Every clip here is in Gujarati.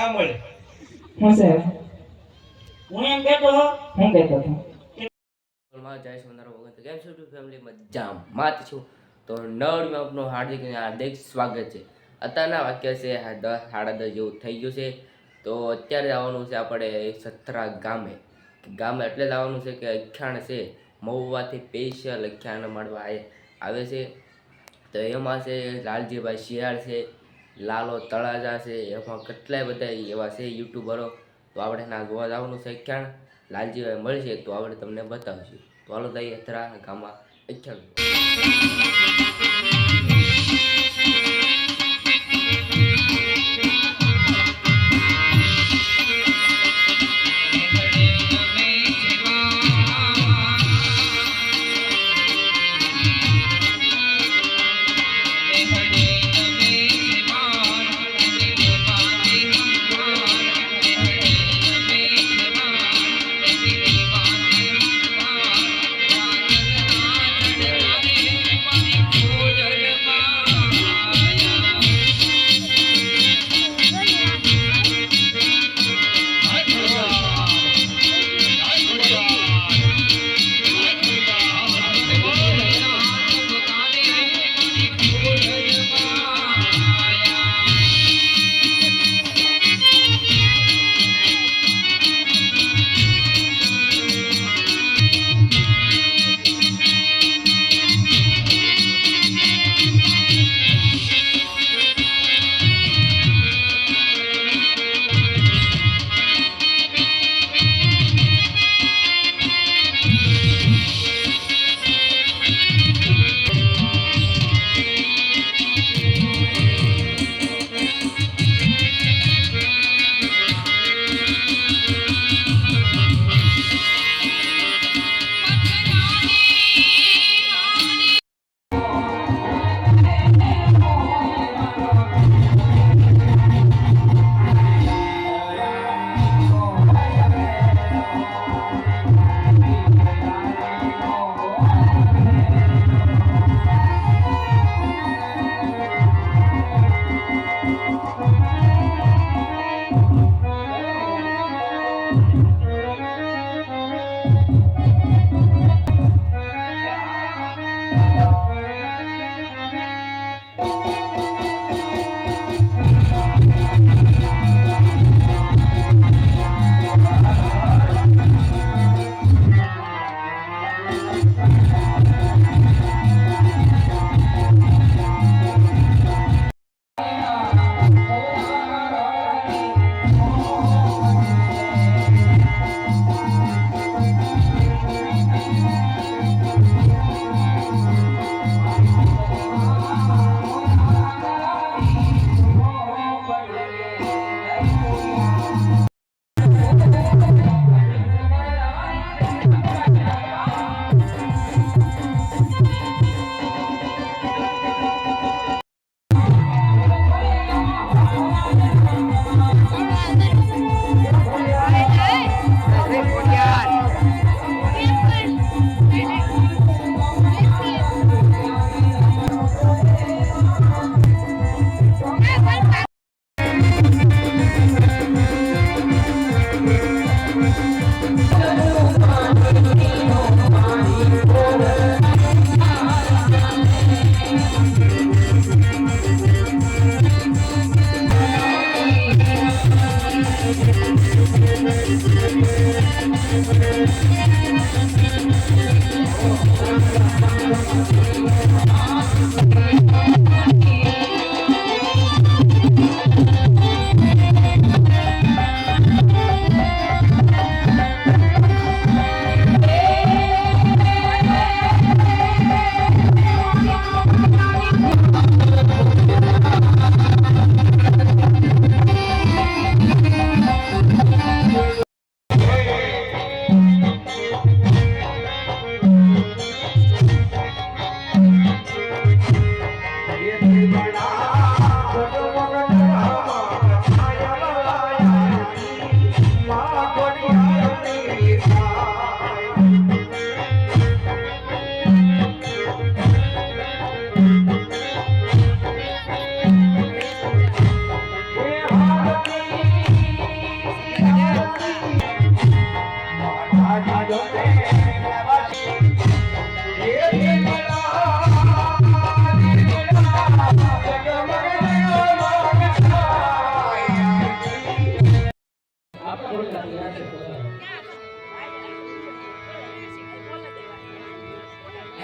ના મળે. હું છે હું એમ કહેતો હું કહેતો હતો માં જય સોનારો વખત કેમ છો ફેમિલી મજામાં જ છું. તો નવડીમાં આપનું હાર્દિક અને હાર્દિક સ્વાગત છે. અત્યારના વાક્ય છે 10 સાડા 10 જેવું થઈ ગયું છે. તો અત્યારે આવવાનું છે આપણે સત્રા ગામે. ગામે એટલે જ આવવાનું છે કે અખ્યાણ છે મહુવાથી સ્પેશિયલ અખ્યાણ મળવા આવે છે. તો એમાં છે લાલજીભાઈ શિયાળ છે, લાલો તળાજા છે, એમાં કેટલાય બધા એવા છે યુટ્યુબરો. તો આપણે ના જોવા જવાનું છે અખ્યાણ. લાલજીભાઈ મળશે તો આપણે તમને બતાવીશું. તો હાલો જઈએ અથરા ગામમાં અખ્યાણ.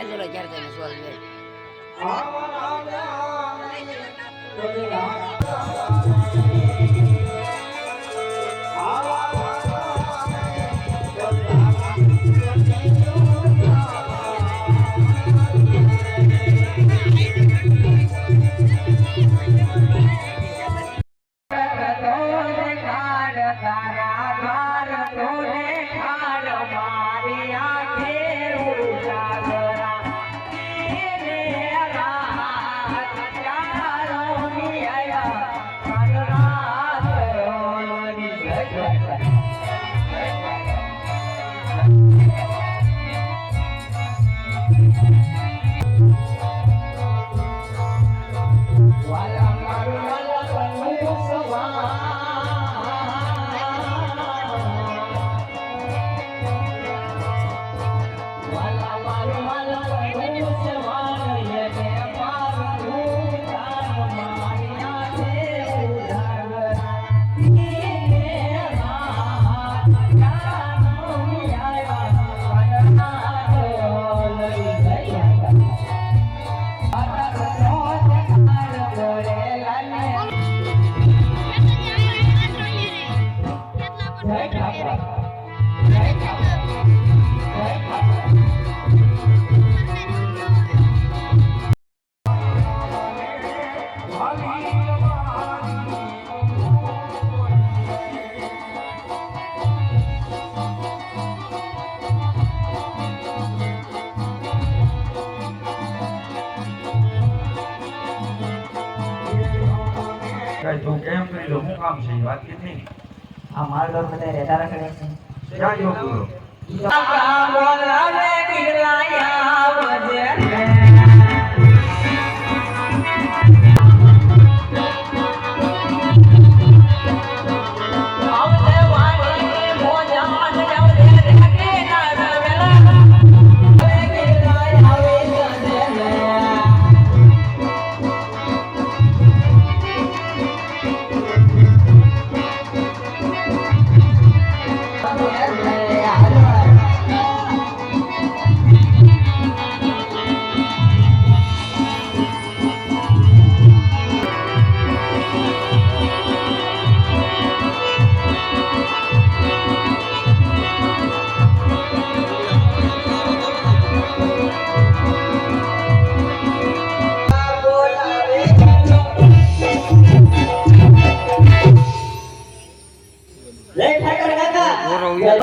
હેલો ક્યારે તમે સોલ વે તું કેમ કરી લો શું કામ છે વાત કીધી આ માલ ડોર બધા રહેતા રાખે છે ક્યાં જો પૂરો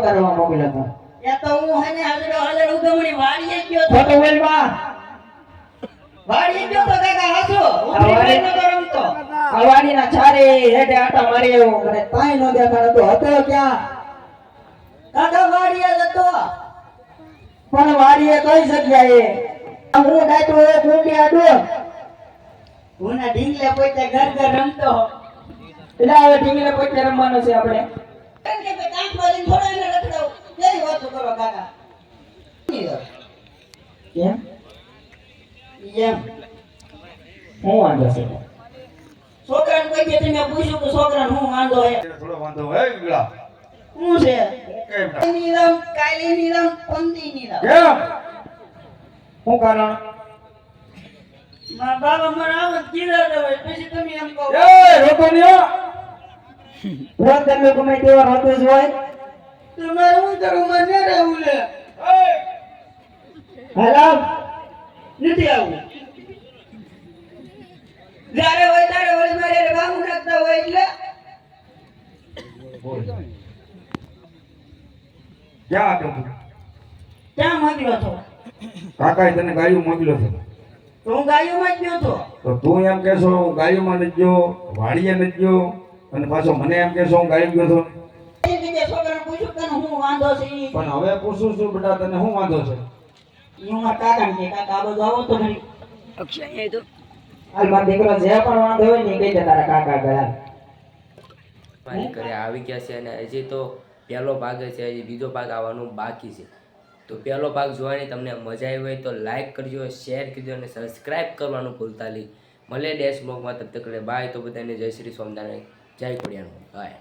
કરવા મોકલ્યા હતા યા તો હું હને હાજરો હાજર ઉગમણી વાડીએ ગયો તો ફોટો બોલ માં વાડીએ ગયો તો કાકા હાસો ઉભરી નતો રમતો અવાડી ના ચારે હેડે આટા મારી આવ્યો મને તાઈ નો દેખાડતો હતો ક્યાં કાકા વાડીએ જતો પણ વાડીએ કઈ જગ્યાએ હું ડાયટો એક ઊંડી આડો હુંના ઢીંગલે પોતે ઘર ઘર રમતો એટલે હવે ઢીંગલે પોતે રમવાનો છે આપણે કેમ કે કાંઠ મારીને થોડા એને રખડાવ કેવી વાતો કરો કાકા કેમ એમ હું વાંધો છે છોકરાને કોઈ કે તમે પૂછ્યું કે છોકરાને હું વાંધો હે થોડો વાંધો હે ગળા શું છે કેમ કાલીની રામ કાલીની રામ પંદીની રામ કેમ શું કારણ મારા બાબા મને આમ જ કીધા હતા ભાઈ પછી તમે એમ કહો એ રોતો નહીં રોજ તમે ગમે તેવા રોતું જ હોય તમારે હું કરું મને રહેવું લે હેલો નથી આવું જ્યારે હોય ત્યારે વળી મારે બામું નાખતા હોય એટલે ક્યાં હતો તું ક્યાં મોકલ્યો છો કાકાએ તને ગાયું મોકલ્યો છે તો હું ગાયોમાં જ ગયો હતો તો તું એમ કહેશો હું ગાયુંમાં નથી ગયો વાડીએ નથી ગયો અને પાછો મને એમ કહેશો હું ગાયું ગયો છો એ જગ્યાએ છોકરાને પૂછ્યું કે હું વાંધો છે ઈ. પણ હવે પૂછું છું બેટા તને શું વાંધો છે હું મારા કાકાને કે કાકા આ બધું આવો તો નહીં અક્ષય અહીંયા તો હાલ મારો દીકરો જે પણ વાંધો હોય ને એ કહી દે તારા કાકા ગયા મારી ઘરે આવી ગયા છે અને હજી તો પહેલો ભાગ છે, હજી બીજો ભાગ આવવાનું બાકી છે. તો પહેલો ભાગ જોવાની તમને મજા આવી હોય તો લાઈક કરજો, શેર કરજો અને સબસ્ક્રાઈબ કરવાનું ભૂલતા નહીં. મળે ડેશ બ્લોગમાં. તબ તક બાય. તો બધાને જય શ્રી સ્વામિનારાયણ, જય ખોડિયાર. બાય.